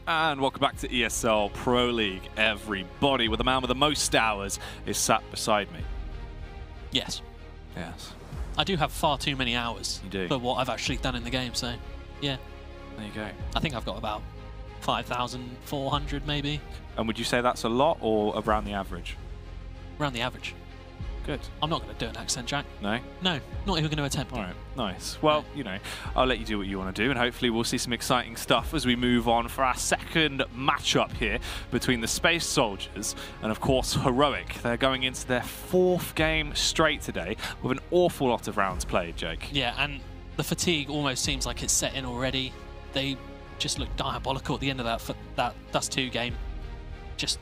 And welcome back to ESL Pro League, everybody, where the man with the most hours is sat beside me. Yes. Yes. I do have far too many hours for what I've actually done in the game, so yeah. There you go. I think I've got about 5,400 maybe. And would you say that's a lot or around the average? Around the average. Good. I'm not going to do an accent, Jack. No? No, not even going to attempt it. All right, nice. Well, you know, I'll let you do what you want to do, and hopefully we'll see some exciting stuff as we move on for our second matchup here between the Space Soldiers and, of course, Heroic. They're going into their fourth game straight today with an awful lot of rounds played, Jake. Yeah, and the fatigue almost seems like it's set in already. They just look diabolical at the end of that Dust 2 game. Just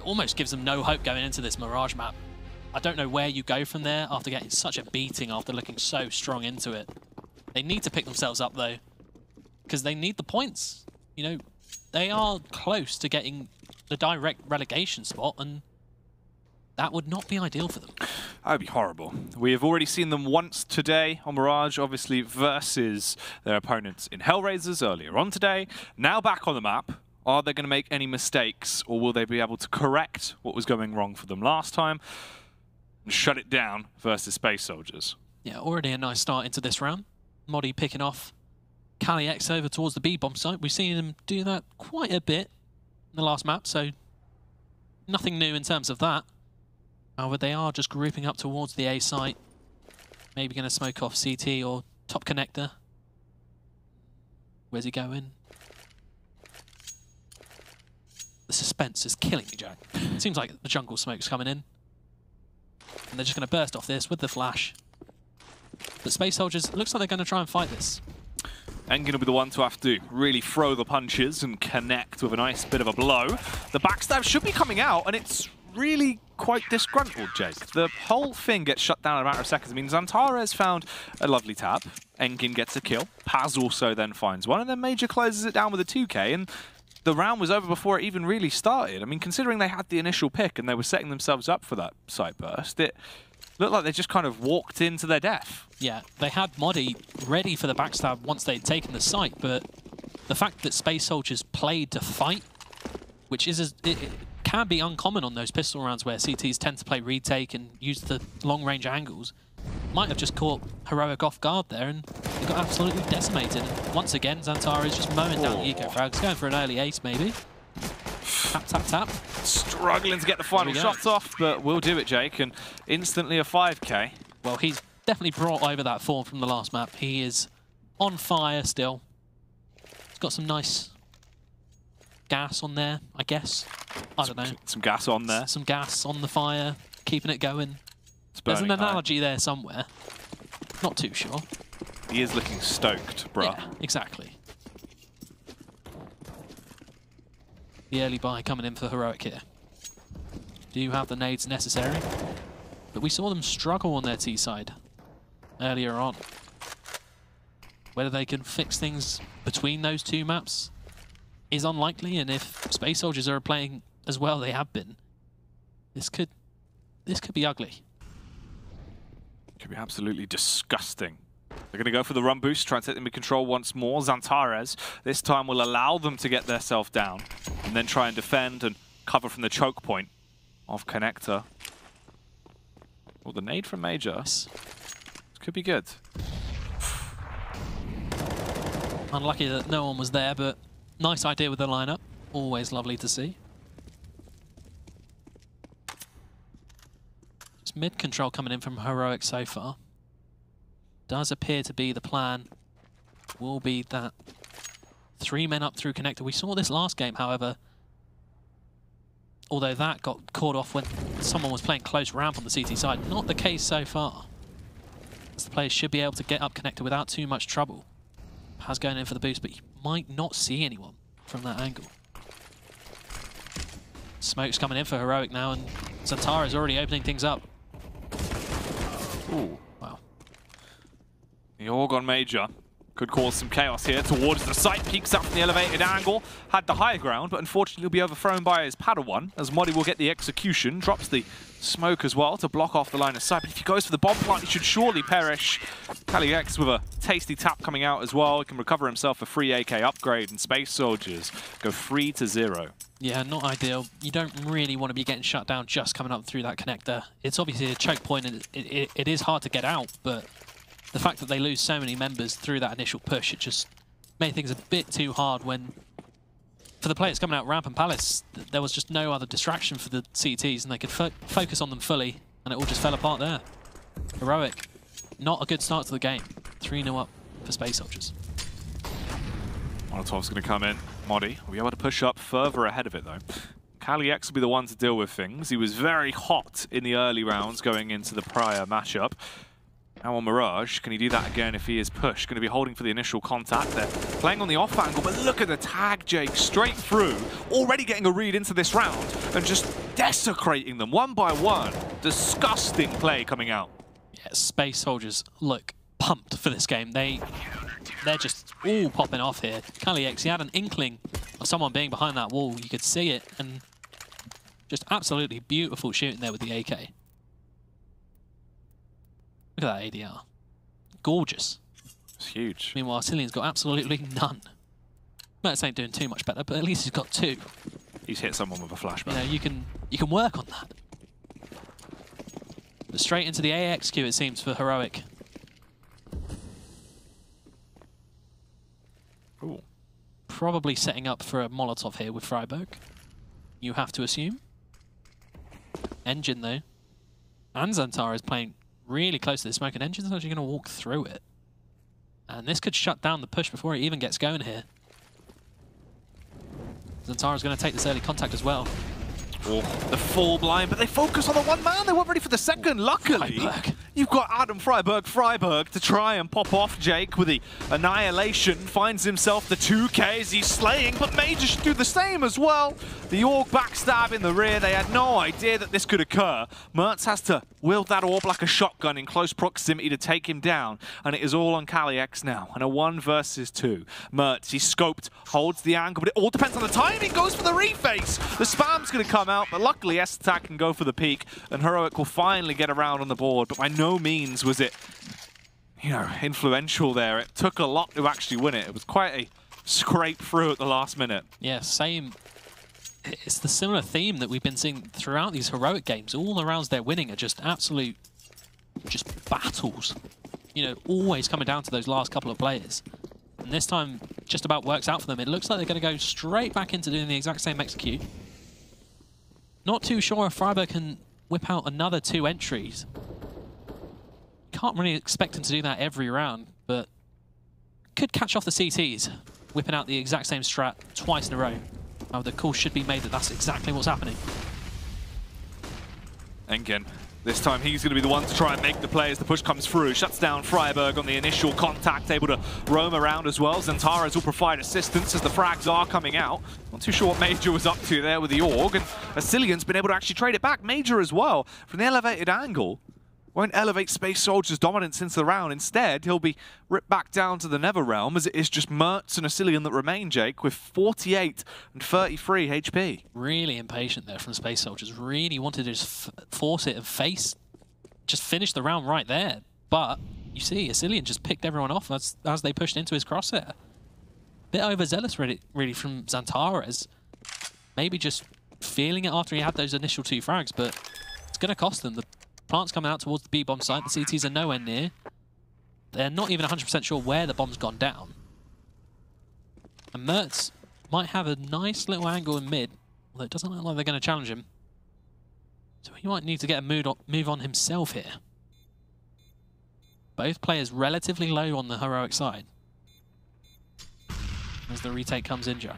almost gives them no hope going into this Mirage map. I don't know where you go from there after getting such a beating after looking so strong into it. They need to pick themselves up, though, because they need the points. You know, they are close to getting the direct relegation spot, and that would not be ideal for them. That would be horrible. We have already seen them once today on Mirage, obviously, versus their opponents in Hellraisers earlier on today. Now back on the map. Are they going to make any mistakes, or will they be able to correct what was going wrong for them last time? Shut it down versus Space Soldiers. Yeah, already a nice start into this round. Modi picking off Kali X over towards the B-bomb site. We've seen him do that quite a bit in the last map, so nothing new in terms of that. However, they are just grouping up towards the A site. Maybe going to smoke off CT or top connector. Where's he going? The suspense is killing me, Jack. It seems like the jungle smoke's coming in. And they're just going to burst off this with the flash. But Space Soldiers, looks like they're going to try and fight this. And going to be the one to have to really throw the punches and connect with a nice bit of a blow. The backstab should be coming out, and it's really quite disgruntled, Jake. The whole thing gets shut down in a matter of seconds. I mean, Zantares found a lovely tap. Engin gets a kill. Paz also then finds one, and then Major closes it down with a 2K, and the round was over before it even really started. I mean, considering they had the initial pick and they were setting themselves up for that site burst, it looked like they just kind of walked into their death. Yeah, they had Modi ready for the backstab once they'd taken the site, but the fact that Space Soldiers played to fight, which is it can be uncommon on those pistol rounds where CTs tend to play retake and use the long-range angles, might have just caught Heroic off guard there, and they got absolutely decimated. And once again, Zantares just mowing down the eco-frags, going for an early ace maybe. Tap, tap, tap. Struggling to get the final shot off, but we'll do it, Jake, and instantly a 5K. Well, he's definitely brought over that form from the last map. He is on fire still. He's got some nice gas on there, I guess. I don't know. Some gas on there. Some gas on the fire, keeping it going. There's an analogy there somewhere. Not too sure. He is looking stoked, bruh. Yeah, exactly. The early buy coming in for Heroic here. Do you have the nades necessary? But we saw them struggle on their T side earlier on. Whether they can fix things between those two maps is unlikely, and if Space Soldiers are playing as well they have been, this could be ugly. Could be absolutely disgusting. They're going to go for the run boost, try and take them in control once more. Zantares this time will allow them to get themselves down and then try and defend and cover from the choke point of Connector. Well, the nade from Major. This could be good. Unlucky that no one was there, but nice idea with the lineup. Always lovely to see. Mid control coming in from Heroic so far. Does appear to be the plan. Will be that 3 men up through connector. We saw this last game, however. Although that got caught off when someone was playing close ramp on the CT side. Not the case so far. As the players should be able to get up connector without too much trouble. Paz going in for the boost, but you might not see anyone from that angle. Smoke's coming in for Heroic now, and Zantares already opening things up. Ooh. Wow. The Org on Major. Could cause some chaos here towards the site. Peeks up from the elevated angle. Had the high ground, but unfortunately will be overthrown by his Padawan, as Modi will get the execution. Drops the smoke as well to block off the line of sight. But if he goes for the bomb plant, he should surely perish. KaliX with a tasty tap coming out as well. He can recover himself a free AK upgrade, and Space Soldiers go 3-0. Yeah, not ideal. You don't really want to be getting shut down just coming up through that connector. It's obviously a choke point, and it is hard to get out, but the fact that they lose so many members through that initial push, it just made things a bit too hard when, for the players coming out Ramp and Palace, there was just no other distraction for the CTs, and they could focus on them fully, and it all just fell apart there. Heroic. Not a good start to the game. 3-0 up for Space Soldiers. Molotov's going to come in. Modi will be able to push up further ahead of it, though. KaliX will be the one to deal with things. He was very hot in the early rounds going into the prior matchup. Now on Mirage, can he do that again if he is pushed? Going to be holding for the initial contact there. Playing on the off angle, but look at the tag, Jake, straight through. Already getting a read into this round and just desecrating them one by one. Disgusting play coming out. Yeah, Space Soldiers look pumped for this game. They're just all popping off here. KaliX, he had an inkling of someone being behind that wall. You could see it, and just absolutely beautiful shooting there with the AK. Look at that ADR. Gorgeous. It's huge. Meanwhile, Cillian's got absolutely none. Mertz ain't doing too much better, but at least he's got 2. He's hit someone with a flashback. You know, you can work on that. But straight into the AXQ, it seems, for Heroic. Ooh. Probably setting up for a Molotov here with Freiburg. You have to assume. Engine, though. And Zantara is playing really close to the smoke, and Engine's actually going to walk through it. And this could shut down the push before it even gets going here. Zantara's going to take this early contact as well. Oh, the full blind, but they focus on the one man. They weren't ready for the second. Luckily, you've got Adam Freiburg to try and pop off Jake with the annihilation. Finds himself the 2Ks. He's slaying, but Major should do the same as well. The Org backstab in the rear. They had no idea that this could occur. Mertz has to wield that orb like a shotgun in close proximity to take him down, and it is all on KaliX now. And a 1 versus 2. Mertz, he's scoped, holds the angle, but it all depends on the timing. Goes for the reface. The spam's going to come out, but luckily S-Attack can go for the peak, and Heroic will finally get around on the board. But by no means was it, you know, influential there. It took a lot to actually win it. It was quite a scrape through at the last minute. Yeah, same. It's the similar theme that we've been seeing throughout these Heroic games. All the rounds they're winning are just absolute, just battles. You know, always coming down to those last couple of players. And this time, just about works out for them. It looks like they're going to go straight back into doing the exact same execute. Not too sure if Freiburg can whip out another 2 entries. Can't really expect him to do that every round, but could catch off the CTs, whipping out the exact same strat twice in a row. Oh, the call should be made that that's exactly what's happening. Engen, this time he's going to be the one to try and make the play as the push comes through. Shuts down Freiburg on the initial contact, able to roam around as well. Zantara's will provide assistance as the frags are coming out. Not too sure what Major was up to there with the Org, and Cillian's been able to actually trade it back. Major as well, from the elevated angle. Won't elevate Space Soldier's dominance into the round. Instead, he'll be ripped back down to the Nether Realm, as it is just Mertz and Cillian that remain, Jake, with 48 and 33 HP. Really impatient there from Space Soldiers. Really wanted to just force it and just finish the round right there. But you see, Cillian just picked everyone off as they pushed into his crosshair. Bit overzealous, really from Zantara. Maybe just feeling it after he had those initial 2 frags, but it's going to cost them. The plant's coming out towards the B-bomb site. The CTs are nowhere near. They're not even 100% sure where the bomb's gone down. And Mertz might have a nice little angle in mid, although it doesn't look like they're going to challenge him. So he might need to get a move on himself here. Both players relatively low on the Heroic side. As the retake comes in, Joe.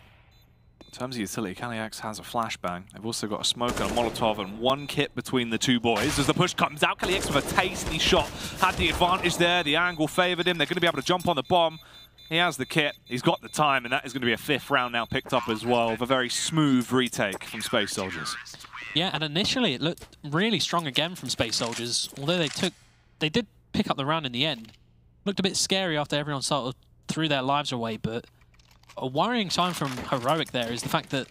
In terms of utility, KaliX has a flashbang. They've also got a smoke and a Molotov and 1 kit between the 2 boys. As the push comes out, KaliX with a tasty shot. Had the advantage there, the angle favoured him. They're going to be able to jump on the bomb. He has the kit, he's got the time, and that is going to be a 5th round now picked up as well, with a very smooth retake from Space Soldiers. Yeah, and initially it looked really strong again from Space Soldiers, although they did pick up the round in the end. Looked a bit scary after everyone started threw their lives away, but a worrying sign from Heroic there is the fact that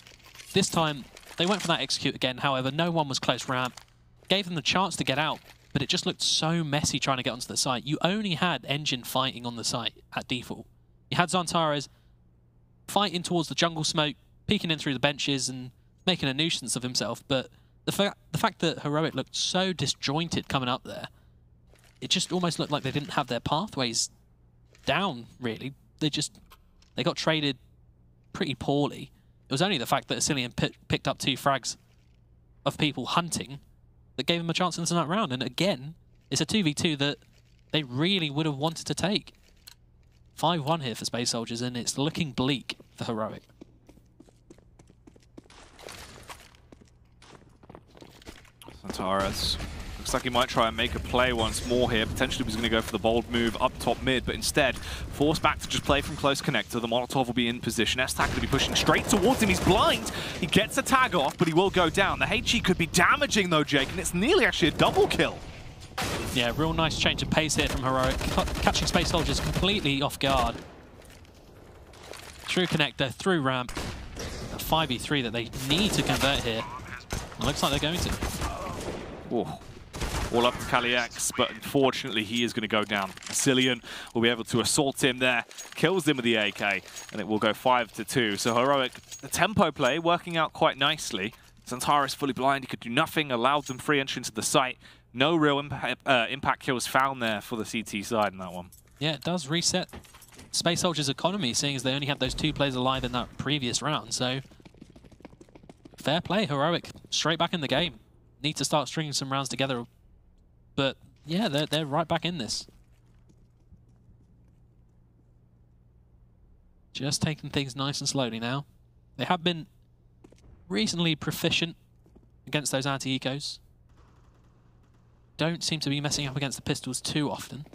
this time they went for that execute again. However, no one was close ramp, gave them the chance to get out, but it just looked so messy trying to get onto the site. You only had Engine fighting on the site at default. You had Xantares fighting towards the jungle smoke, peeking in through the benches and making a nuisance of himself, but the fact that Heroic looked so disjointed coming up there, it just almost looked like they didn't have their pathways down, really. They got traded pretty poorly. It was only the fact that Asilian picked up 2 frags of people hunting that gave them a chance into that round. And again, it's a 2v2 that they really would have wanted to take. 5-1 here for Space Soldiers, and it's looking bleak for Heroic. Xantares looks like he might try and make a play once more here. Potentially was going to go for the bold move up top mid, but instead forced back to just play from close connector. The Molotov will be in position. S-Tag going to be pushing straight towards him. He's blind. He gets a tag off, but he will go down. The HE could be damaging though, Jake, and it's nearly actually a double kill. Yeah, real nice change of pace here from Heroic. Catching Space Soldiers completely off guard. Through connector, through ramp. A 5v3 that they need to convert here. It looks like they're going to. Whoa. All up to KaliX, but unfortunately he is going to go down. Asilian will be able to assault him there, kills him with the AK, and it will go 5-2. So Heroic, the tempo play working out quite nicely. Xantares fully blind, he could do nothing, allowed them free entry into the site. No real impact kills found there for the CT side in that one. Yeah, it does reset Space Soldiers' economy, seeing as they only had those 2 players alive in that previous round. So fair play, Heroic, straight back in the game. Need to start stringing some rounds together. But yeah, they're right back in this. Just taking things nice and slowly now. They have been reasonably proficient against those anti-ecos. Don't seem to be messing up against the pistols too often.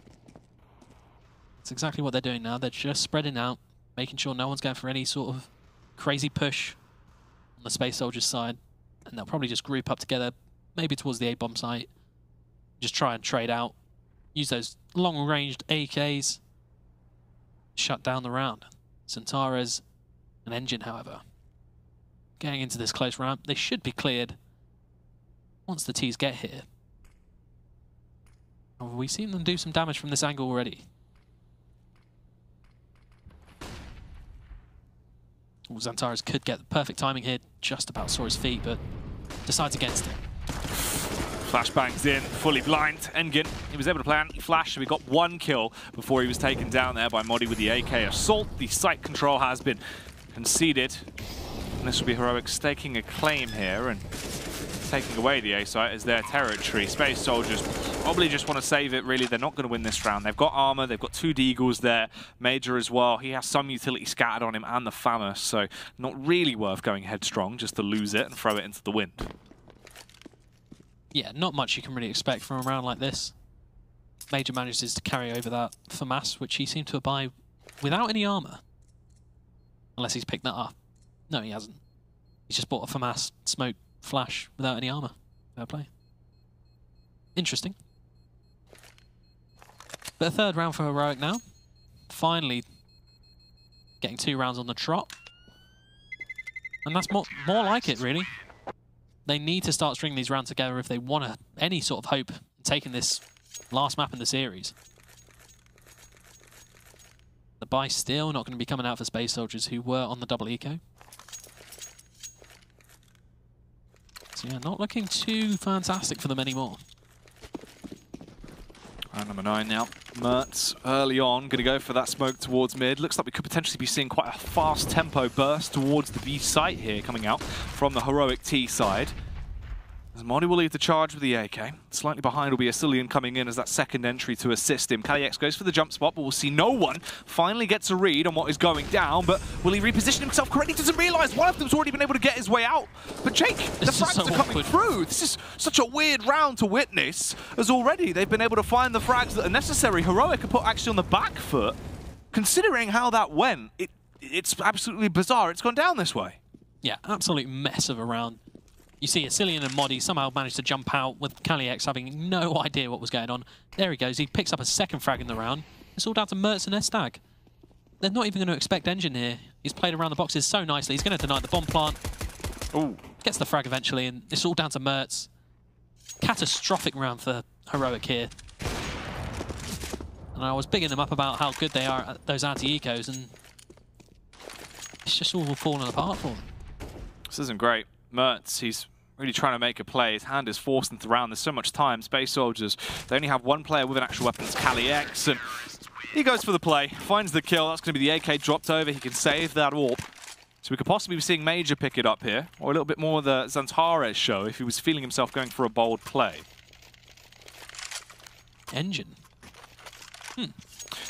That's exactly what they're doing now. They're just spreading out, making sure no one's going for any sort of crazy push on the Space Soldiers side. And they'll probably just group up together, maybe towards the A-bomb site. Just try and trade out. Use those long-ranged AKs. Shut down the round. Xantares and Engine, however, getting into this close ramp. They should be cleared once the T's get here. Oh, we've seen them do some damage from this angle already. Oh, Xantares could get the perfect timing here. Just about saw his feet, but decides against it. Flashbangs in, fully blind. Engin, he was able to play anti-flash, so he got 1 kill before he was taken down there by Modi with the AK assault. The site control has been conceded. And this will be Heroic staking a claim here and taking away the A site as their territory. Space Soldiers probably just want to save it, really. They're not going to win this round. They've got armor, they've got 2 Deagles there. Major as well. He has some utility scattered on him and the FAMAS, so not really worth going headstrong just to lose it and throw it into the wind. Yeah, not much you can really expect from a round like this. Major manages to carry over that FAMAS, which he seemed to buy without any armor. Unless he's picked that up. No, he hasn't. He's just bought a FAMAS smoke flash without any armor. Fair play. Interesting. But a 3rd round for Heroic now. Finally getting 2 rounds on the trot. And that's more like it, really. They need to start stringing these rounds together if they want any sort of hope in taking this last map in the series. The buy still not going to be coming out for Space Soldiers, who were on the double eco. So yeah, not looking too fantastic for them anymore. Round number 9 now. Mertz early on, going to go for that smoke towards mid. Looks like we could potentially be seeing quite a fast tempo burst towards the B site here coming out from the Heroic T side. As Moni will lead the charge with the AK. Slightly behind will be Asilian coming in as that 2nd entry to assist him. KaliX goes for the jump spot, but we'll see no one. Finally gets a read on what is going down, but will he reposition himself correctly? Doesn't realise one of them's already been able to get his way out. But Jake, the frags are coming through. This is such a weird round to witness, as already they've been able to find the frags that are necessary. Heroic are put actually on the back foot. Considering how that went, it's absolutely bizarre. It's gone down this way. Yeah, absolute mess of a round. You see Asilian and Modi somehow managed to jump out with KaliX having no idea what was going on. There he goes. He picks up a 2nd frag in the round. It's all down to Mertz and S-Tag. they're not even going to expect Engine here. He's played around the boxes so nicely. He's going to deny the bomb plant. Ooh. Gets the frag eventually, and it's all down to Mertz. Catastrophic round for Heroic here. And I was bigging them up about how good they are at those anti-ecos, and it's just all falling apart for them. This isn't great. Mertz, he's really trying to make a play. His hand is forced into the round. There's so much time. Space Soldiers, they only have one player with an actual weapon. It's Kali-X, and he goes for the play, finds the kill. That's going to be the AK dropped over. He can save that AWP. So we could possibly be seeing Major pick it up here, or a little bit more of the Xantares show if he was feeling himself going for a bold play. Engine.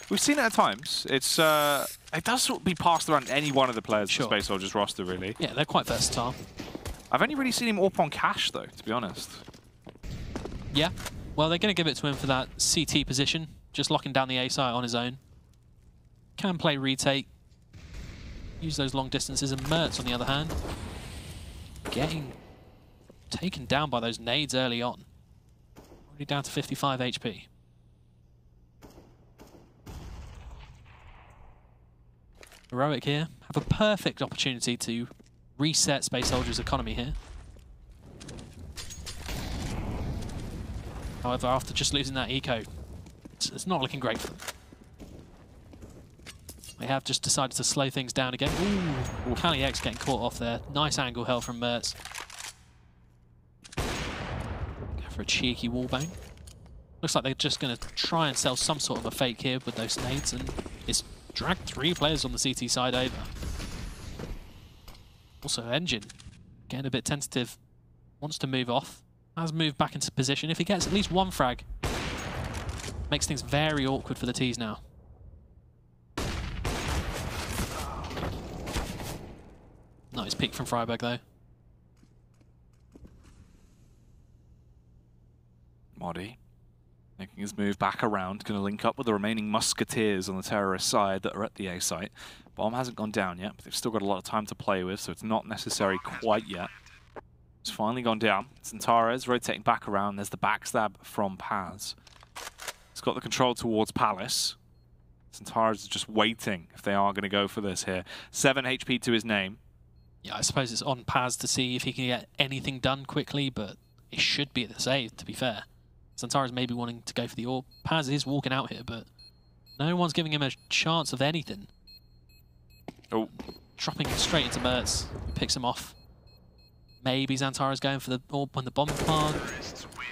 We've seen it at times. It's it does sort of be passed around any one of the players Sure. in the Space Soldiers roster, really. Yeah, they're quite versatile. I've only really seen him AWP on Cash, though, to be honest. Yeah. Well, they're going to give it to him for that CT position, just locking down the A site on his own. Can play retake. Use those long distances, and Mertz, on the other hand, getting taken down by those nades early on. Already down to 55 HP. Heroic here have a perfect opportunity to reset Space Soldiers' economy here. However, after just losing that eco, it's not looking great for them. They have just decided to slow things down again. Ooh, Kali-X getting caught off there. Nice angle held from Mertz. Go for a cheeky wallbang. Looks like they're just going to try and sell some sort of a fake here with those nades, and it's dragged 3 players on the CT side over. Also, Engine getting a bit tentative. Wants to move off. Has moved back into position. If he gets at least one frag, makes things very awkward for the T's now. Nice peek from Freiburg, though. Modi making his move back around, going to link up with the remaining Musketeers on the terrorist side that are at the A site. Bomb hasn't gone down yet, but they've still got a lot of time to play with, so it's not necessary quite yet. It's finally gone down. Xantares rotating back around. There's the backstab from Paz. He's got the control towards Palace. Xantares is just waiting if they are going to go for this here. 7 HP to his name. Yeah, I suppose it's on Paz to see if he can get anything done quickly, but it should be the save, to be fair. Xantares may be wanting to go for the AWP. Paz is walking out here, but no one's giving him a chance of anything. Oh. Dropping it straight into Mertz. Picks him off. Maybe Xantares going for the AWP when the bomb plant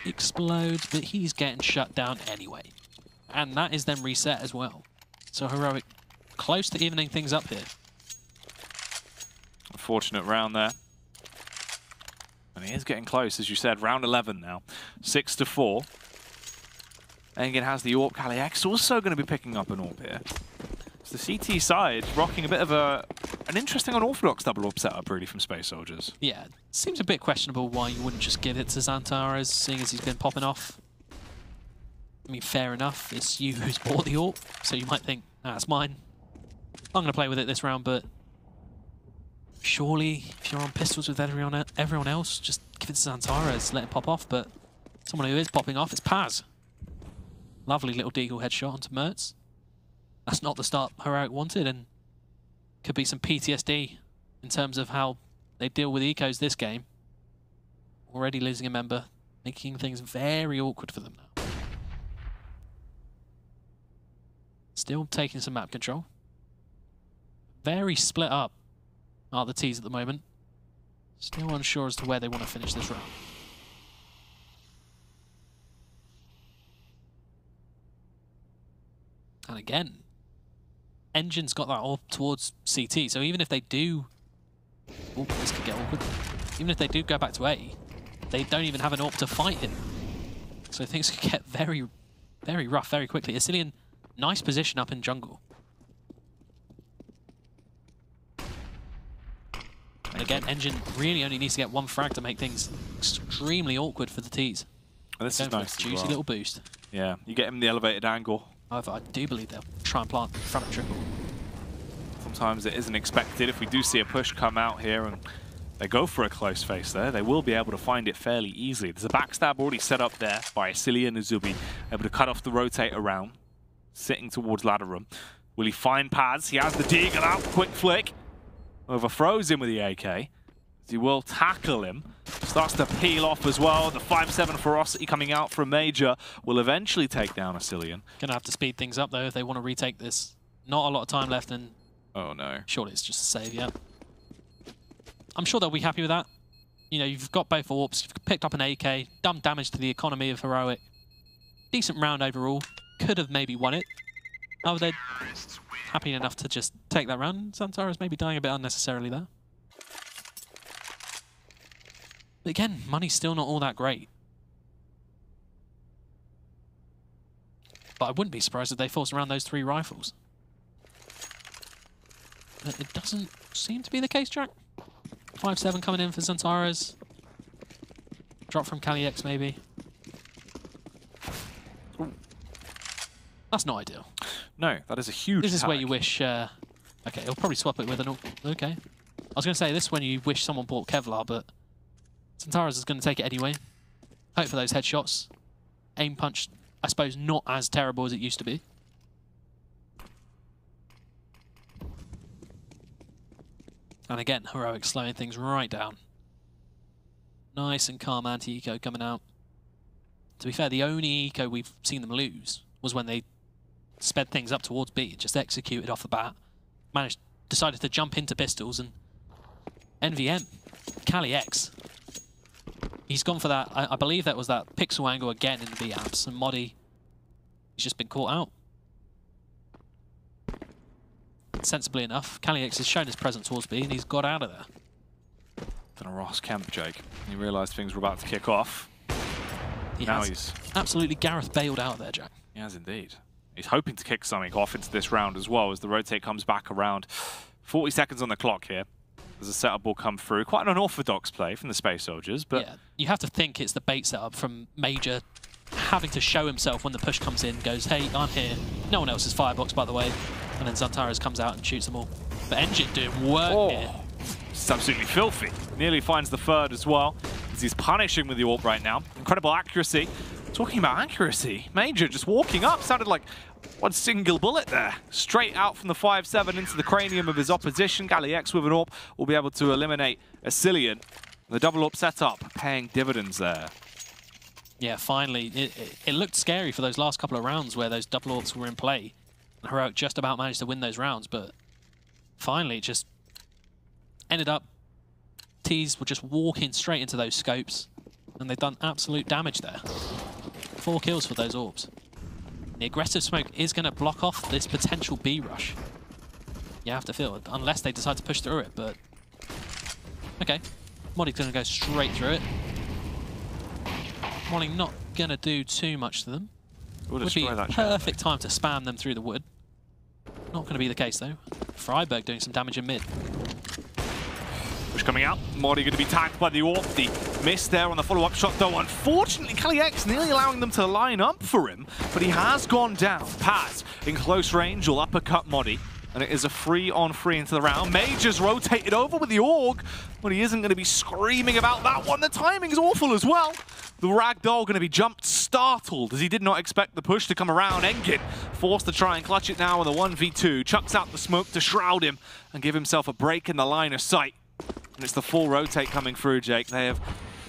explodes, but he's getting shut down anyway. And that is then reset as well. So Heroic close to evening things up here. Unfortunate round there. And he is getting close, as you said. Round 11 now. 6-4. Engen has the AWP. Kali-X also going to be picking up an AWP here. So the CT side rocking a bit of an interesting unorthodox double AWP setup, really, from Space Soldiers. Yeah, seems a bit questionable why you wouldn't just give it to Xantares, seeing as he's been popping off. I mean, fair enough. It's you who's bought the AWP, so you might think, nah, it's mine. I'm going to play with it this round, but surely, if you're on pistols with everyone else, just give it to Xantares, let it pop off. But someone who is popping off is Paz. Lovely little deagle headshot onto Mertz. That's not the start Heroic wanted, and could be some PTSD in terms of how they deal with ecos this game. Already losing a member, making things very awkward for them now. Still taking some map control. Very split up are the T's at the moment. Still unsure as to where they want to finish this round. And again, Engine's got that all towards CT, so even if they do... Oh, this could get awkward. Even if they do go back to A, they don't even have an AWP to fight him. So things could get very, very rough very quickly. Asilian, nice position up in jungle. And again, Engine really only needs to get one frag to make things extremely awkward for the T's. And this is nice. Juicy little boost. Yeah, you get him the elevated angle. However, I do believe they'll try and plant in front of triple. Sometimes it isn't expected. If we do see a push come out here and they go for a close face there, they will be able to find it fairly easily. There's a backstab already set up there by Asilian, as he'll be able to cut off the rotate around, sitting towards ladder room. Will he find Paz? He has the Deagle out. Quick flick. Overthrows him with the AK. He will tackle him. Starts to peel off as well. The 5-7 ferocity coming out from Major will eventually take down Asilian. Gonna have to speed things up though if they want to retake this. Not a lot of time left, and oh no. Surely it's just a save, yeah. I'm sure they'll be happy with that. You know, you've got both AWPs, you've picked up an AK, done damage to the economy of Heroic. Decent round overall. Could have maybe won it. Oh, they're happy enough to just take that round. Xantara's maybe dying a bit unnecessarily there. But again, money's still not all that great. But I wouldn't be surprised if they force around those 3 rifles. But it doesn't seem to be the case, Jack. 5-7 coming in for Xantara's. Drop from KaliX maybe. Ooh. That's not ideal. No, that is a huge This is attack. where you wish... okay, he'll probably swap it with an... Okay. I was going to say, this is when you wish someone bought Kevlar, but Xantara's is going to take it anyway. Hope for those headshots. Aim punch, I suppose, not as terrible as it used to be. And again, Heroic slowing things right down. Nice and calm anti-eco coming out. To be fair, the only eco we've seen them lose was when they sped things up towards B, just executed off the bat. Decided to jump into pistols, and NVM, KaliX. He's gone for that, I believe that was that pixel angle again in the B apps, and Modi, he's just been caught out. Sensibly enough, KaliX has shown his presence towards B, and he's got out of there. Gonna Ross Kemp, Jake. He realised things were about to kick off. Now he's absolutely Gareth Baled out there, Jack. He has indeed. He's hoping to kick something off into this round as well as the rotate comes back around. 40 seconds on the clock here. There's a setup ball come through. Quite an unorthodox play from the Space Soldiers, but yeah, you have to think it's the bait setup from Major having to show himself when the push comes in, goes, hey, I'm here. No one else is firebox, by the way. And then Xantara's comes out and shoots them all. But Engine doing work here. It's absolutely filthy. Nearly finds the third as well, as he's punishing with the AWP right now. Incredible accuracy. Talking about accuracy, Major just walking up, sounded like one single bullet there. Straight out from the 5-7 into the cranium of his opposition. KaliX with an AWP will be able to eliminate Asilian. The double AWP setup paying dividends there. Yeah, finally. It looked scary for those last couple of rounds where those double AWPs were in play. And Heroic just about managed to win those rounds, but finally it just ended up T's were just walking straight into those scopes, and they've done absolute damage there. 4 kills for those AWPs. The aggressive smoke is going to block off this potential B rush. You have to feel it, unless they decide to push through it, but... Okay, Modi's going to go straight through it. Molly not going to do too much to them. Would be perfect time to spam them through the wood. Not going to be the case though. Freiburg doing some damage in mid. Push coming out. Modi going to be tagged by the AWP. The miss there on the follow-up shot though. Unfortunately, KaliX nearly allowing them to line up for him, but he has gone down. Paz in close range will uppercut Modi, and it is a 3-on-3 into the round. Major's rotated over with the AUG, but he isn't going to be screaming about that one. The timing is awful as well. The ragdoll going to be jumped startled as he did not expect the push to come around. Engin forced to try and clutch it now with a 1v2. Chucks out the smoke to shroud him and give himself a break in the line of sight. And it's the full rotate coming through, Jake. They have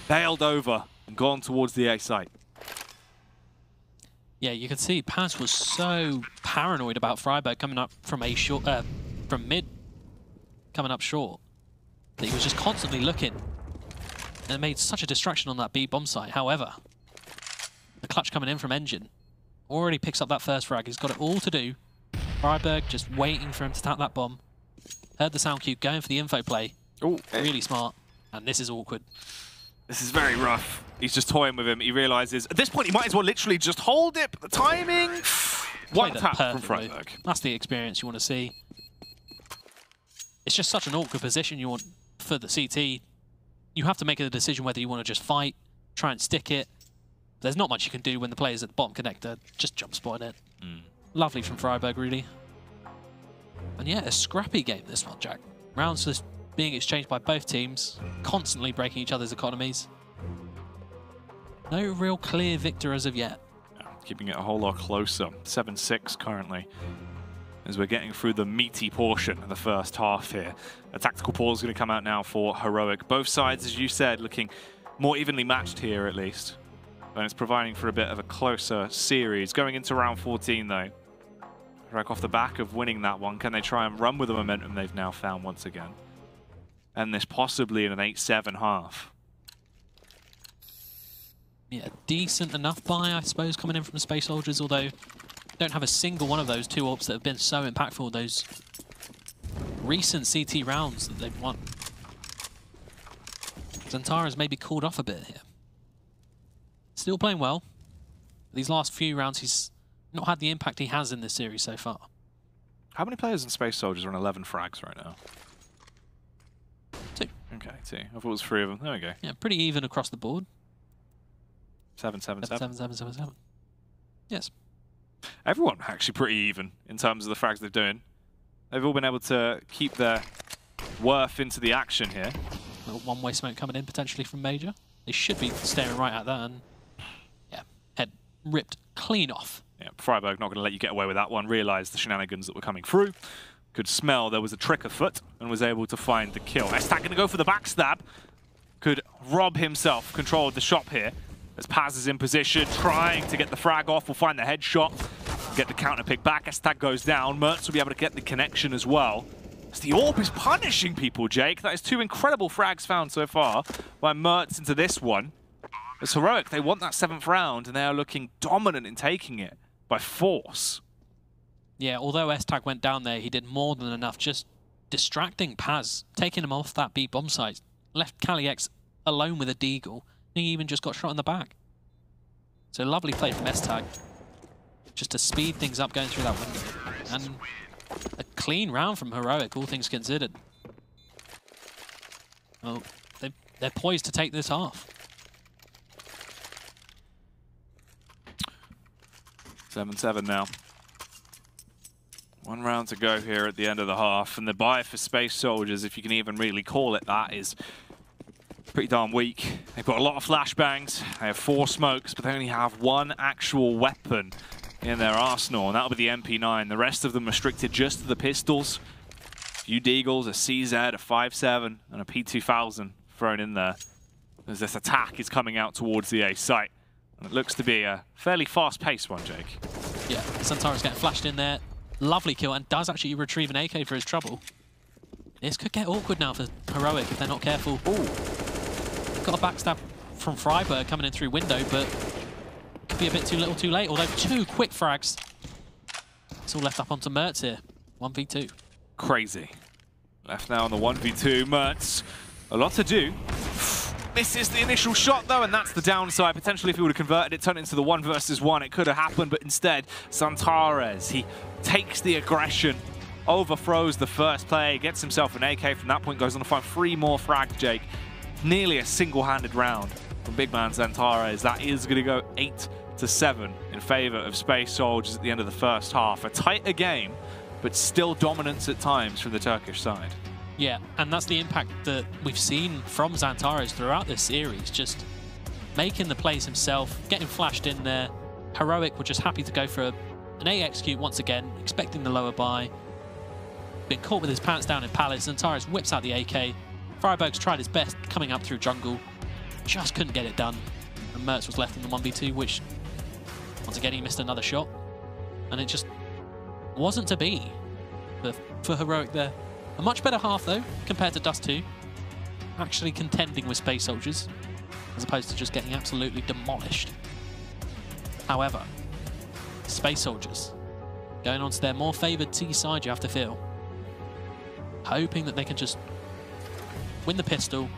bailed over and gone towards the A site. Yeah, you can see Paz was so paranoid about Freiburg coming up from from mid, coming up short, that he was just constantly looking. And it made such a distraction on that B bomb site. However, the clutch coming in from Engine already picks up that first frag. He's got it all to do. Freiburg just waiting for him to tap that bomb. Heard the sound cue, going for the info play. Ooh, really smart. And this is awkward. This is very rough. He's just toying with him. He realizes at this point he might as well literally just hold it. But the timing, one tap from Freiburg. That's the experience you want to see. It's just such an awkward position you want for the CT. You have to make a decision whether you want to just fight, try and stick it. There's not much you can do when the player's at the bottom connector. Just jump spot it. Lovely from Freiburg, really. And yeah, a scrappy game this one, Jack. Rounds just being exchanged by both teams, constantly breaking each other's economies. No real clear victor as of yet. Yeah, keeping it a whole lot closer. 7-6 currently. as we're getting through the meaty portion of the first half here. A tactical pause is going to come out now for Heroic. Both sides, as you said, looking more evenly matched here at least. And it's providing for a bit of a closer series. Going into round 14 though. Heroic off the back of winning that one. Can they try and run with the momentum they've now found once again? And this possibly in an 8-7 half. Yeah, decent enough buy, I suppose, coming in from Space Soldiers, although don't have a single one of those 2 AWPs that have been so impactful, those recent CT rounds that they've won. Xantara's maybe cooled off a bit here. Still playing well. These last few rounds, he's not had the impact he has in this series so far. How many players in Space Soldiers are on 11 frags right now? 2. Okay, 2. I thought it was 3 of them. There we go. Yeah, pretty even across the board. 7-7-7. 7-7-7-7. Yes. Everyone actually pretty even in terms of the frags they're doing. They've all been able to keep their worth into the action here. Little one-way smoke coming in potentially from Major. They should be staring right at that, and yeah, head ripped clean off. Yeah, Freiburg not going to let you get away with that one. Realised the shenanigans that were coming through. Could smell there was a trick afoot and was able to find the kill. Estak going to go for the backstab. Could rob himself control of the shop here. As Paz is in position, trying to get the frag off. Will find the headshot. Get the counter pick back. Estak goes down. Mertz will be able to get the connection as well. As the AWP is punishing people, Jake. That is 2 incredible frags found so far by Mertz into this one. As Heroic, they want that 7th round, and they are looking dominant in taking it by force. Yeah, although Estak went down there, he did more than enough, just distracting Paz, taking him off that B bomb site. Left Kaliex alone with a deagle. He even just got shot in the back. So lovely play from Estak, just to speed things up going through that window. And a clean round from Heroic, all things considered. Well, they're poised to take this half. 7-7 now. 1 round to go here at the end of the half, and the buy for Space Soldiers, if you can even really call it that, is pretty darn weak. They've got a lot of flashbangs, they have 4 smokes, but they only have 1 actual weapon in their arsenal, and that'll be the MP9. The rest of them restricted just to the pistols. A few Deagles, a CZ, a 5.7, and a P2000 thrown in there as this attack is coming out towards the A site. And it looks to be a fairly fast-paced one, Jake. Yeah, Xantara's getting flashed in there. Lovely kill, and does actually retrieve an AK for his trouble. This could get awkward now for Heroic if they're not careful. Ooh. Got a backstab from Freiburg coming in through window, but could be a bit too little too late, although 2 quick frags. It's all left up onto Mertz here. 1v2. Crazy. Left now on the 1v2. Mertz, a lot to do. Misses the initial shot though, and that's the downside. Potentially if he would have converted it, turned it into the 1 versus 1, it could have happened, but instead, Xantares, he takes the aggression, overthrows the first play, gets himself an AK from that point, goes on to find 3 more frags, Jake. Nearly a single-handed round from big man Xantares. That is going to go 8-7 in favour of Space Soldiers at the end of the first half. A tighter game, but still dominance at times from the Turkish side. Yeah, and that's the impact that we've seen from Xantares throughout this series, just making the plays himself, getting flashed in there. Heroic were just happy to go for an A execute once again, expecting the lower buy. Been caught with his pants down in Palace. Xantares whips out the AK. Freiburg's tried his best coming up through jungle, just couldn't get it done. And Mertz was left in the 1v2, which, once again, he missed another shot. And it just wasn't to be for Heroic there. A much better half, though, compared to Dust 2. Actually contending with Space Soldiers, as opposed to just getting absolutely demolished. However, Space Soldiers, going on to their more favoured T side, you have to feel. Hoping that they can just win the pistol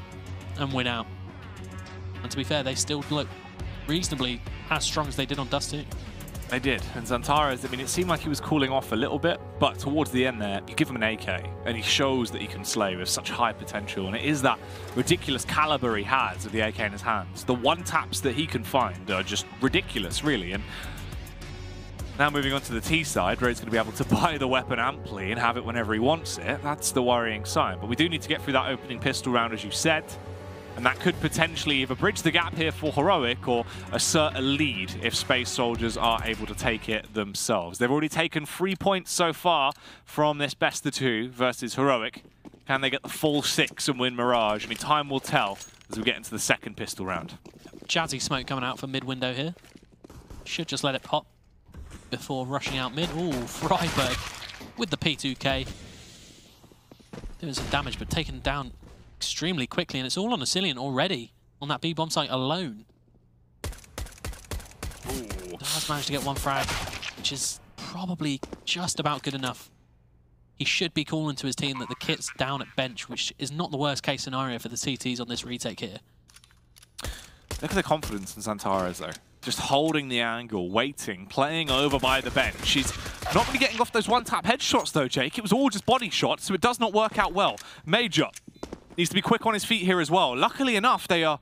and win out. And to be fair, they still look reasonably as strong as they did on Dust 2. They did, and Xantares, I mean, it seemed like he was cooling off a little bit, but towards the end there, you give him an AK, and he shows that he can slay with such high potential, and it is that ridiculous caliber he has with the AK in his hands. The one-taps that he can find are just ridiculous, really, and now moving on to the T side, where he's going to be able to buy the weapon amply and have it whenever he wants it. That's the worrying sign, but we do need to get through that opening pistol round, as you said. And that could potentially either bridge the gap here for Heroic or assert a lead if Space Soldiers are able to take it themselves. They've already taken 3 points so far from this best of 2 versus Heroic. Can they get the full 6 and win Mirage? I mean, time will tell as we get into the second pistol round. Jazzy smoke coming out for mid window here. Should just let it pop before rushing out mid. Ooh, Freiburg with the P2K. Doing some damage, but taken down extremely quickly, and it's all on Asilian already on that B-bomb site alone. Ooh. Does manage to get 1 frag, which is probably just about good enough. He should be calling to his team that the kit's down at bench, which is not the worst case scenario for the CTs on this retake here. Look at the confidence in Santares though. Just holding the angle, waiting, playing over by the bench. He's not really getting off those one-tap headshots though, Jake. It was all just body shots, so it does not work out well. Major needs to be quick on his feet here as well. Luckily enough, they are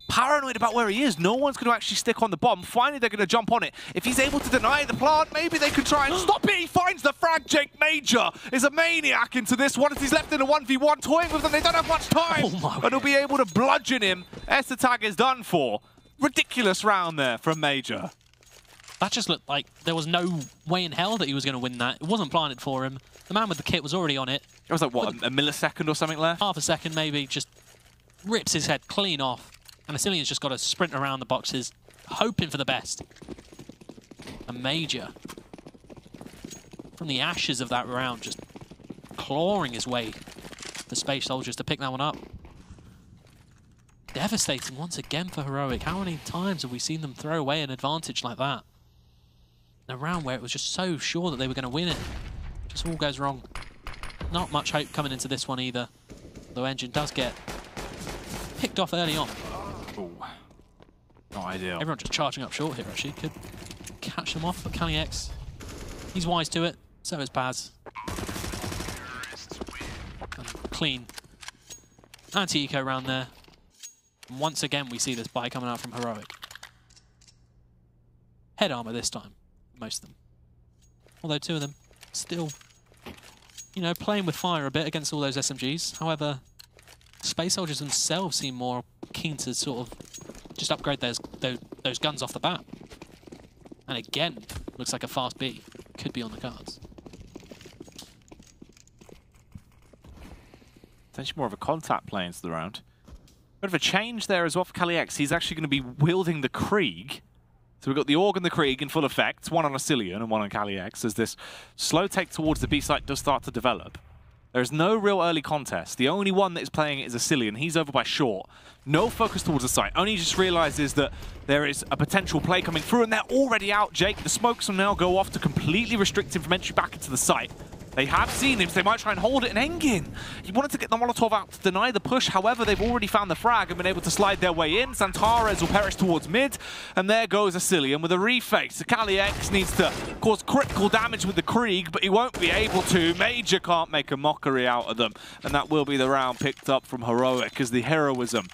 paranoid about where he is. No one's going to actually stick on the bomb. Finally, they're going to jump on it. If he's able to deny the plant, maybe they can try and stop it. He finds the frag. Jake Major is a maniac into this one as he's left in a 1v1, toying with them. They don't have much time, and he'll be able to bludgeon him. S-Tag is done for. Ridiculous round there from Major. That just looked like there was no way in hell that he was going to win that. It wasn't planted for him. The man with the kit was already on it. It was like, what, a millisecond or something left? Half a second maybe, just rips his head clean off. And Asilian's just got to sprint around the boxes, hoping for the best. A Major, from the ashes of that round, just clawing his way for Space Soldiers to pick that one up. Devastating once again for Heroic. How many times have we seen them throw away an advantage like that? In a round where it was just so sure that they were going to win it. Just all goes wrong. Not much hope coming into this one either. Though Engine does get picked off early on. Ooh. Not ideal. Everyone just charging up short here, actually. Could catch them off, but Kali-X, he's wise to it. So is Baz. Clean. Anti-eco round there. And once again, we see this buy coming out from Heroic. Head armor this time, most of them. Although 2 of them still, you know, playing with fire a bit against all those SMGs. However, Space Soldiers themselves seem more keen to sort of just upgrade those guns off the bat. And again, looks like a fast B could be on the cards. Potentially more of a contact play into the round. Bit of a change there as well for Kali-X. He's actually going to be wielding the Krieg. So we've got the Org and the Krieg in full effect, one on Asilian and one on Kali-X, as this slow take towards the B site does start to develop. There's no real early contest. The only one that is playing it is Asilian. He's over by short. No focus towards the site. Only just realizes that there is a potential play coming through, and they're already out, Jake. The smokes will now go off to completely restrict him from entry back into the site. They have seen him, so they might try and hold it. And Engin, he wanted to get the Molotov out to deny the push. However, they've already found the frag and been able to slide their way in. Santares will perish towards mid, and there goes Asilian with a reface. So Kali-X needs to cause critical damage with the Krieg, but he won't be able to. Major can't make a mockery out of them, and that will be the round picked up from Heroic as the heroism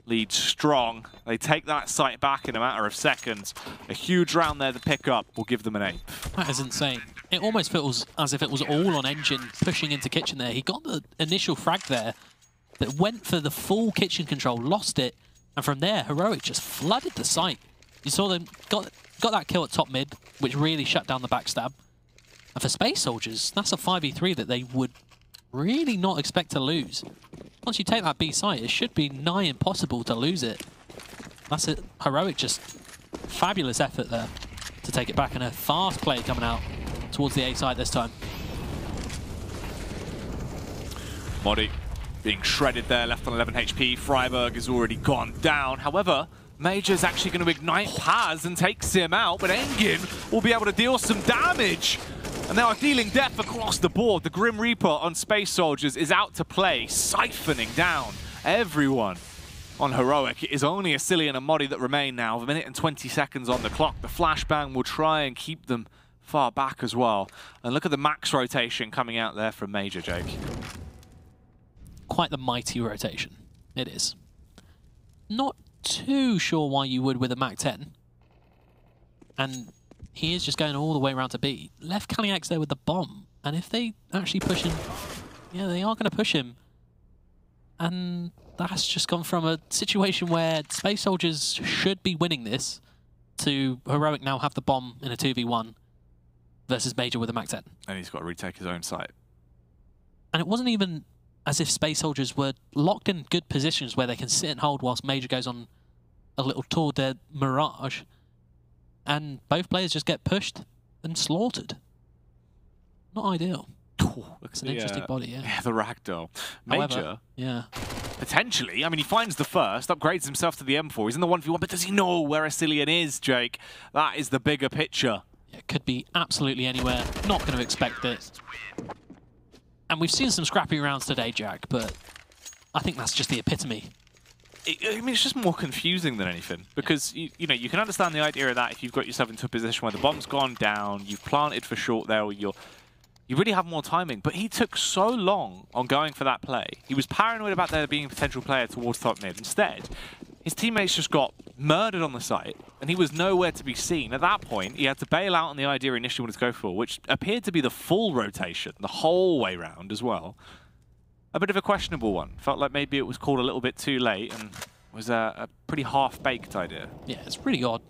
leads strong. They take that site back in a matter of seconds. A huge round there to pick up will give them an 8. That is insane. It almost feels as if it was all on Engine pushing into Kitchen there. He got the initial frag there, but went for the full Kitchen control, lost it, and from there, Heroic just flooded the site. You saw them got that kill at top mid, which really shut down the backstab. And for Space Soldiers, that's a 5v3 that they would really not expect to lose. Once you take that B site, it should be nigh impossible to lose it. That's it. Heroic, just fabulous effort there to take it back, and a fast play coming out towards the A site this time. Modi being shredded there, left on 11 HP. Freiburg is already gone down. However, Major's actually going to ignite Paz and takes him out, but Engin will be able to deal some damage. And they are dealing death across the board. The Grim Reaper on Space Soldiers is out to play, siphoning down everyone on Heroic. It is only Asilian and Modi that remain now. A minute and 20 seconds on the clock. The flashbang will try and keep them far back as well. And look at the max rotation coming out there from Major, Jake. Quite the mighty rotation. It is. Not too sure why you would with a Mac 10. And he is just going all the way around to B. Left Kali-X there with the bomb. And if they actually push him, yeah, they are going to push him. And that's just gone from a situation where Space Soldiers should be winning this to Heroic now have the bomb in a 2v1 versus Major with a Mac 10. And he's got to retake his own site. And it wasn't even as if Space Soldiers were locked in good positions where they can sit and hold whilst Major goes on a little tour de Mirage. And both players just get pushed and slaughtered. Not ideal. It's an interesting body, yeah. Yeah, the ragdoll. Major, however, yeah. potentially, I mean, he finds the first, upgrades himself to the M4. He's in the 1v1, but does he know where Asilian is, Jake? That is the bigger picture. Yeah, it could be absolutely anywhere. Not going to expect it. And we've seen some scrappy rounds today, Jack, but I think that's just the epitome. I mean, it's just more confusing than anything, because you know, you can understand the idea of that if you've got yourself into a position where the bomb's gone down, you've planted for short there, or you really have more timing. But he took so long on going for that play. He was paranoid about there being a potential player towards top mid. Instead, his teammates just got murdered on the site, and he was nowhere to be seen. At that point, he had to bail out on the idea he initially wanted to go for, which appeared to be the full rotation, the whole way round as well. A bit of a questionable one. Felt like maybe it was called a little bit too late and was a pretty half-baked idea. Yeah, it's pretty odd.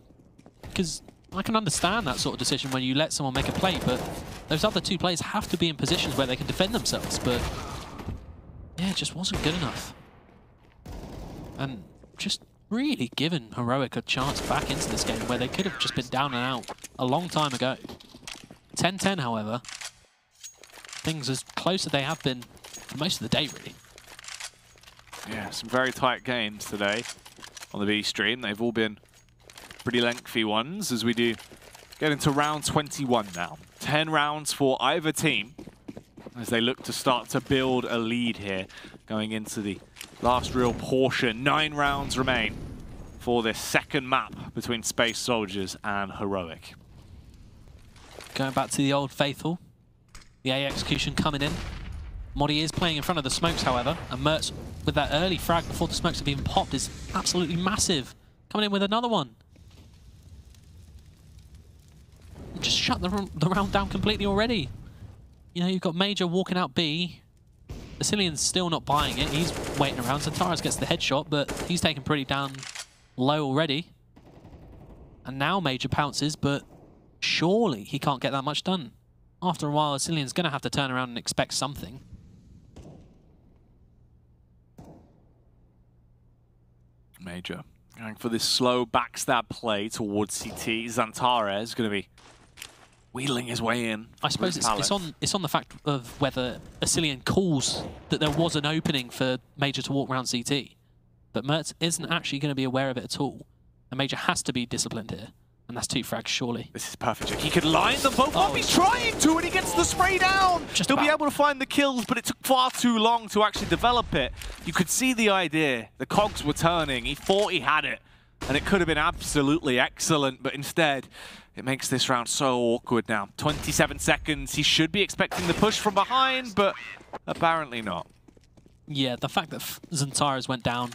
Because I can understand that sort of decision when you let someone make a play, but those other two players have to be in positions where they can defend themselves. But yeah, it just wasn't good enough. And just really given Heroic a chance back into this game where they could have just been down and out a long time ago. 10-10, however. Things as close as they have been for most of the day, really. Yeah, some very tight games today on the B stream. They've all been pretty lengthy ones as we do get into round 21 now. 10 rounds for either team as they look to start to build a lead here going into the last real portion. 9 rounds remain for this second map between Space Soldiers and Heroic. Going back to the old faithful, the A execution coming in. Modi is playing in front of the smokes, however, and Mertz with that early frag before the smokes have even popped is absolutely massive. Coming in with another one. Just shut the round down completely already. You know, you've got Major walking out B. Asilian's still not buying it. He's waiting around. Zantares gets the headshot, but he's taken pretty down low already. And now Major pounces, but surely he can't get that much done. After a while, Asilian's going to have to turn around and expect something. Major going for this slow backstab play towards CT. Zantares is going to be wheeling his way in. I suppose it's on the fact of whether Asilian calls that there was an opening for Major to walk around CT. But Mertz isn't actually going to be aware of it at all. And Major has to be disciplined here. And that's 2 frags, surely. This is perfect. He could line them both up. He's trying to, and he gets the spray down. He'll be able to find the kills, but it took far too long to actually develop it. You could see the idea. The cogs were turning. He thought he had it, and it could have been absolutely excellent, but instead, it makes this round so awkward now. 27 seconds. He should be expecting the push from behind, but apparently not. Yeah, the fact that Zantares went down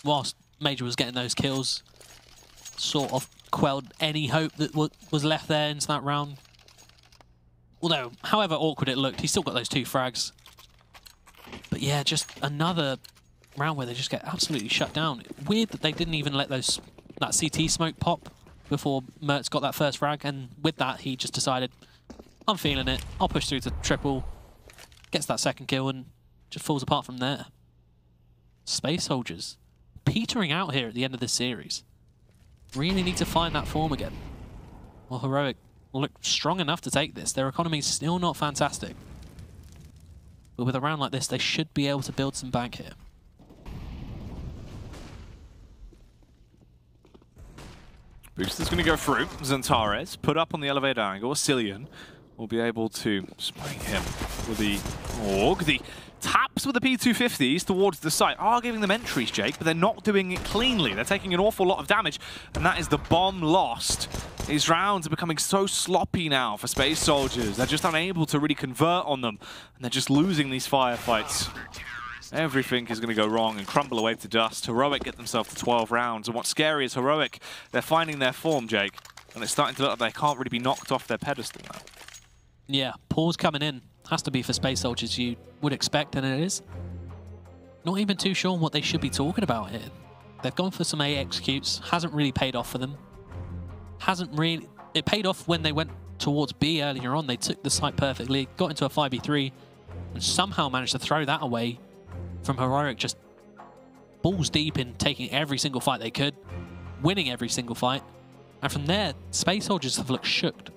whilst Major was getting those kills sort of quelled any hope that was left there into that round. Although, however awkward it looked, he still got those 2 frags. But yeah, just another round where they just get absolutely shut down. Weird that they didn't even let that CT smoke pop before Mertz got that first frag, and with that he just decided, I'm feeling it, I'll push through to triple, gets that second kill and just falls apart from there. Space Soldiers petering out here at the end of this series. Really need to find that form again. Well, Heroic look strong enough to take this. Their economy is still not fantastic. But with a round like this, they should be able to build some bank here. Booster's going to go through. Zantares put up on the elevator angle. Asilian will be able to spray him with the AUG. The taps with the P250s towards the site are giving them entries, Jake, but they're not doing it cleanly. They're taking an awful lot of damage, and that is the bomb lost. These rounds are becoming so sloppy now for Space Soldiers. They're just unable to really convert on them, and they're just losing these firefights. Everything is going to go wrong and crumble away to dust. Heroic get themselves to 12 rounds, and what's scary is Heroic, they're finding their form, Jake, and it's starting to look like they can't really be knocked off their pedestal now. Yeah, pause coming in. Has to be for Space Soldiers, you would expect, and it is. Not even too sure what they should be talking about here. They've gone for some A executes. Hasn't really paid off for them. It paid off when they went towards B earlier on. They took the site perfectly, got into a 5v3, and somehow managed to throw that away from Heroic, just balls deep in taking every single fight they could, winning every single fight. And from there, Space Soldiers have looked shooked,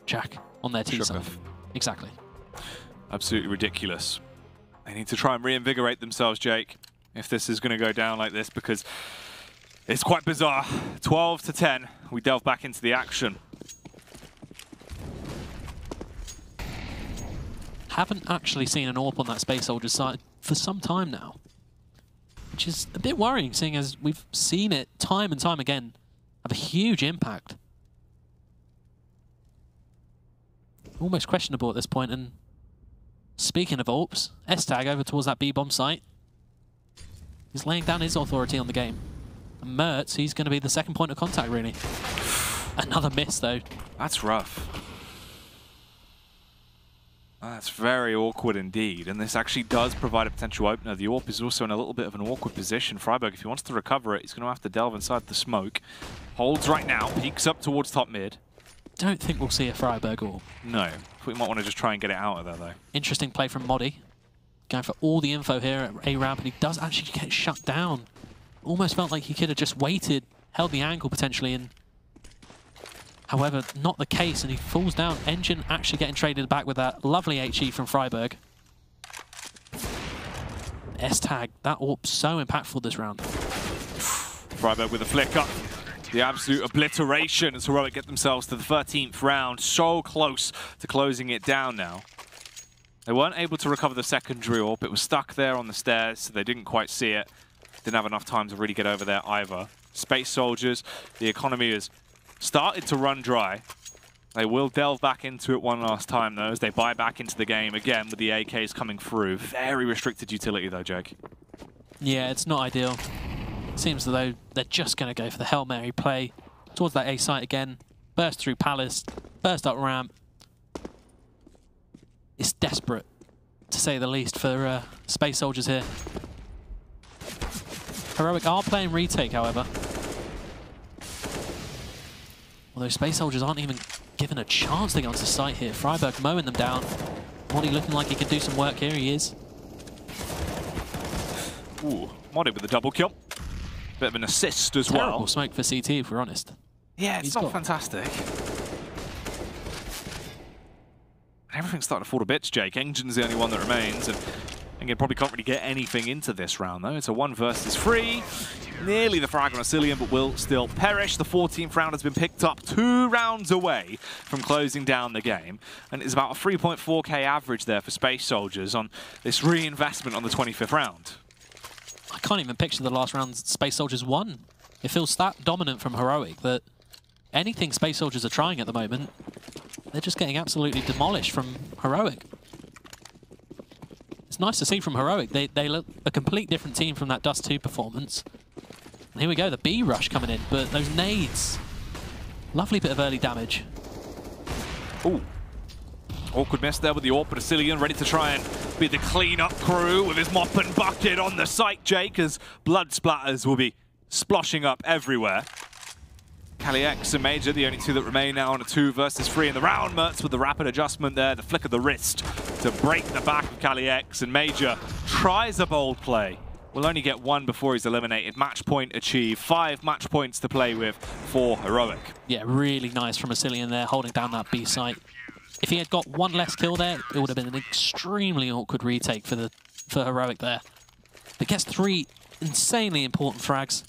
Jack, on their team side. Exactly. Absolutely ridiculous. They need to try and reinvigorate themselves, Jake, if this is going to go down like this, because it's quite bizarre. 12 to 10, we delve back into the action. Haven't actually seen an AWP on that Space Soldiers side for some time now, which is a bit worrying, seeing as we've seen it time and time again have a huge impact. Almost questionable at this point. And speaking of AWPs, S-Tag over towards that B-bomb site. He's laying down his authority on the game. And Mertz, he's going to be the second point of contact, really. Another miss, though. That's rough. That's very awkward indeed, and this actually does provide a potential opener. The AWP is also in a little bit of an awkward position. Freiburg, if he wants to recover it, he's going to have to delve inside the smoke. Holds right now, peeks up towards top mid. Don't think we'll see a Freiburg AWP. No, we might want to just try and get it out of there, though. Interesting play from Modi. Going for all the info here at A ramp, and he does actually get shut down. Almost felt like he could have just waited, held the angle potentially, and however, not the case, and he falls down. Engine actually getting traded back with that lovely HE from Freiburg. S-Tag, that AWP so impactful this round. Freiburg with a flick up. The absolute obliteration as Heroic get themselves to the 13th round. So close to closing it down now. They weren't able to recover the secondary AWP. It was stuck there on the stairs, so they didn't quite see it. Didn't have enough time to really get over there either. Space Soldiers, the economy has started to run dry. They will delve back into it one last time, though, as they buy back into the game again with the AKs coming through. Very restricted utility, though, Jake. Yeah, it's not ideal. Seems as though they're just going to go for the Hail Mary play towards that A site again. Burst through Palace, burst up ramp. It's desperate, to say the least, for Space Soldiers here. Heroic are playing retake, however. Although Space Soldiers aren't even given a chance to get onto site here. Freiburg mowing them down. Modi looking like he could do some work here. He is. Ooh, Modi with a double kill. Bit of an assist as Terrible well. Smoke for CT, if we're honest. Yeah, it's not fantastic. Everything's starting to fall to bits, Jake. Engine's the only one that remains, and Engine probably can't really get anything into this round, though. It's a 1 versus 3. Nearly the frag on Asilian, but will still perish. The 14th round has been picked up 2 rounds away from closing down the game, and it's about a 3.4k average there for Space Soldiers on this reinvestment on the 25th round. I can't even picture the last round Space Soldiers won. It feels that dominant from Heroic that anything Space Soldiers are trying at the moment, they're just getting absolutely demolished from Heroic. It's nice to see from Heroic. They look a complete different team from that Dust 2 performance. And here we go, the B rush coming in, but those nades. Lovely bit of early damage. Ooh. Awkward miss there with the AWP, but Asilian ready to try and be the clean-up crew with his mop and bucket on the site, Jake, as blood splatters will be sploshing up everywhere. Kaliex and Major, the only 2 that remain now on a 2 versus 3 in the round. Mertz with the rapid adjustment there, the flick of the wrist to break the back of Kaliex, and Major tries a bold play. Will only get 1 before he's eliminated. Match point achieved. 5 match points to play with for Heroic. Yeah, really nice from Asilian there, holding down that B site. If he had got 1 less kill there, it would have been an extremely awkward retake for Heroic there. But gets 3 insanely important frags.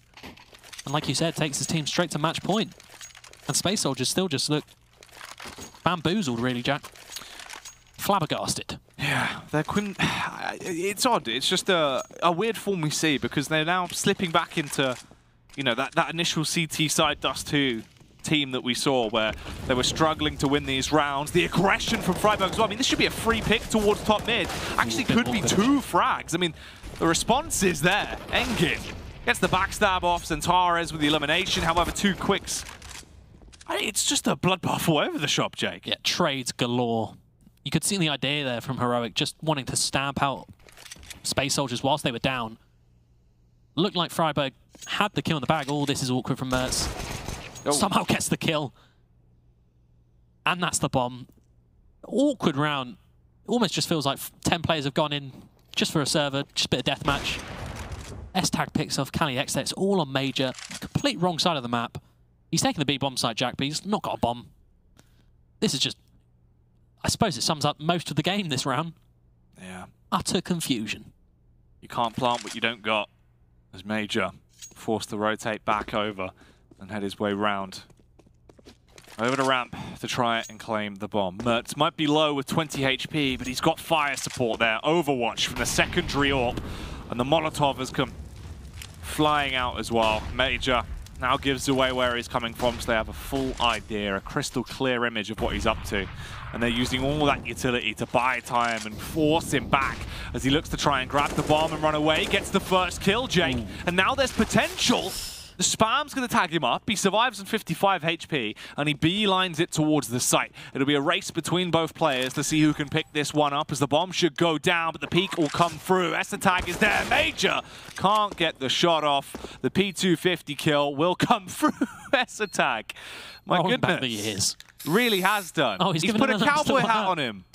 And like you said, takes his team straight to match point. And Space Soldiers still just look bamboozled, really, Jack. Flabbergasted. Yeah, it's odd. It's just a weird form we see, because they're now slipping back into, you know, that initial CT side Dust 2 team that we saw, where they were struggling to win these rounds. The aggression from Freiburg as well. I mean, this should be a free pick towards top mid. Actually, could be 2 frags. I mean, the response is there. Engin gets the backstab off. Centares with the elimination. However, 2 quicks. It's just a bloodbath all over the shop, Jake. Yeah, trades galore. You could see the idea there from Heroic, just wanting to stamp out Space Soldiers whilst they were down. Looked like Freiburg had the kill in the bag. Oh, this is awkward from Mertz. Oh. Somehow gets the kill. And that's the bomb. Awkward round. Almost just feels like 10 players have gone in just for a server, just a bit of deathmatch. S-Tag picks off Cali X. It's all on major. Complete wrong side of the map. He's taken the B bomb site, Jack, but he's not got a bomb. This is just... I suppose it sums up most of the game this round. Yeah. Utter confusion. You can't plant what you don't got. As Major forced to rotate back over and head his way round. Over the ramp to try and claim the bomb. Mertz might be low with 20 HP, but he's got fire support there. Overwatch from the secondary AWP, and the Molotov has come flying out as well. Major now gives away where he's coming from, so they have a full idea, a crystal clear image of what he's up to. And they're using all that utility to buy time and force him back as he looks to try and grab the bomb and run away. Gets the first kill, Jake. And now there's potential. The Spam's going to tag him up. He survives on 55 HP, and he beelines it towards the site. It'll be a race between both players to see who can pick this one up, as the bomb should go down, but the peak will come through. S-Tag is there. Major can't get the shot off. The P250 kill will come through. S-Tag. My goodness. Back the years. Really has done. Oh, he's put a cowboy hat on him.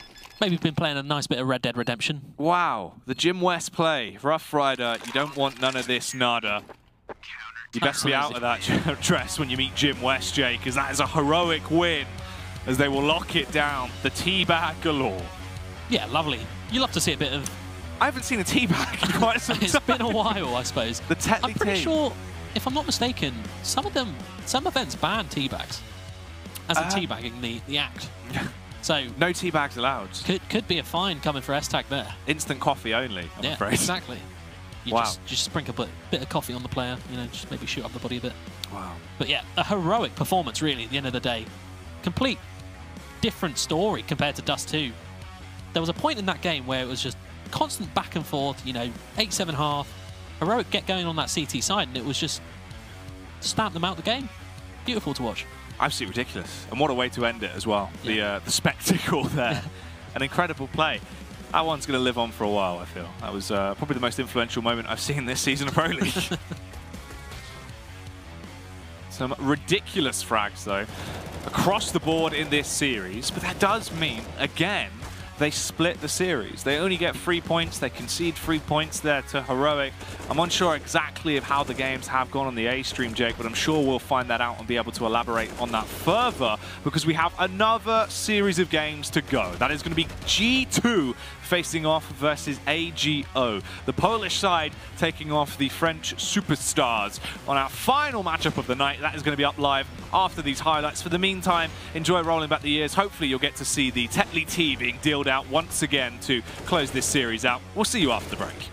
Maybe been playing a nice bit of Red Dead Redemption. Wow. The Jim West play. Rough Rider. You don't want none of this, nada. You best be out of that dress when you meet Jim West, Jake, because that is a heroic win as they will lock it down. The teabag galore. Yeah, lovely. You love to see a bit of... I haven't seen a teabag in quite some time. It's been a while, I suppose. I'm pretty sure, if I'm not mistaken, some events ban teabags. As in teabagging the act. So no teabags allowed. Could be a fine coming for S-Tag there. Instant coffee only, I'm afraid. Exactly. You just sprinkle a bit of coffee on the player, you know, just maybe shoot up the body a bit. Wow. But yeah, a heroic performance, really, at the end of the day. Complete different story compared to Dust 2. There was a point in that game where it was just constant back and forth, you know, 8-7 half. Heroic get going on that CT side, and it was just stamp them out the game. Beautiful to watch. Absolutely ridiculous. And what a way to end it as well. Yeah. The spectacle there. An incredible play. That one's going to live on for a while, I feel. That was probably the most influential moment I've seen this season of Pro League. Some ridiculous frags, though, across the board in this series. But that does mean, again, they split the series. They only get 3 points. They concede 3 points there to Heroic. I'm unsure exactly of how the games have gone on the A stream, Jake, but I'm sure we'll find that out and be able to elaborate on that further, because we have another series of games to go. That is going to be G2 facing off versus AGO. The Polish side taking off the French Superstars on our final matchup of the night. That is going to be up live after these highlights. For the meantime, enjoy rolling back the years. Hopefully you'll get to see the Tetley T being dealt out once again to close this series out. We'll see you after the break.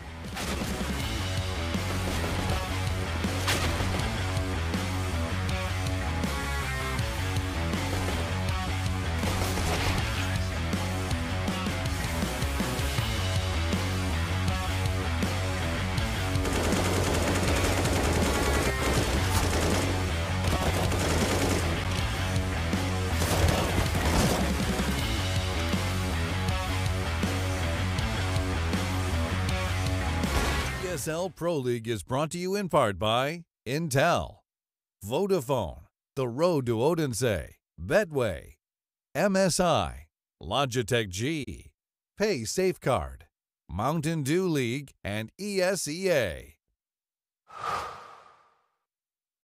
ESL Pro League is brought to you in part by Intel, Vodafone, The Road to Odense, Betway, MSI, Logitech G, Pay Safeguard, Mountain Dew League, and ESEA.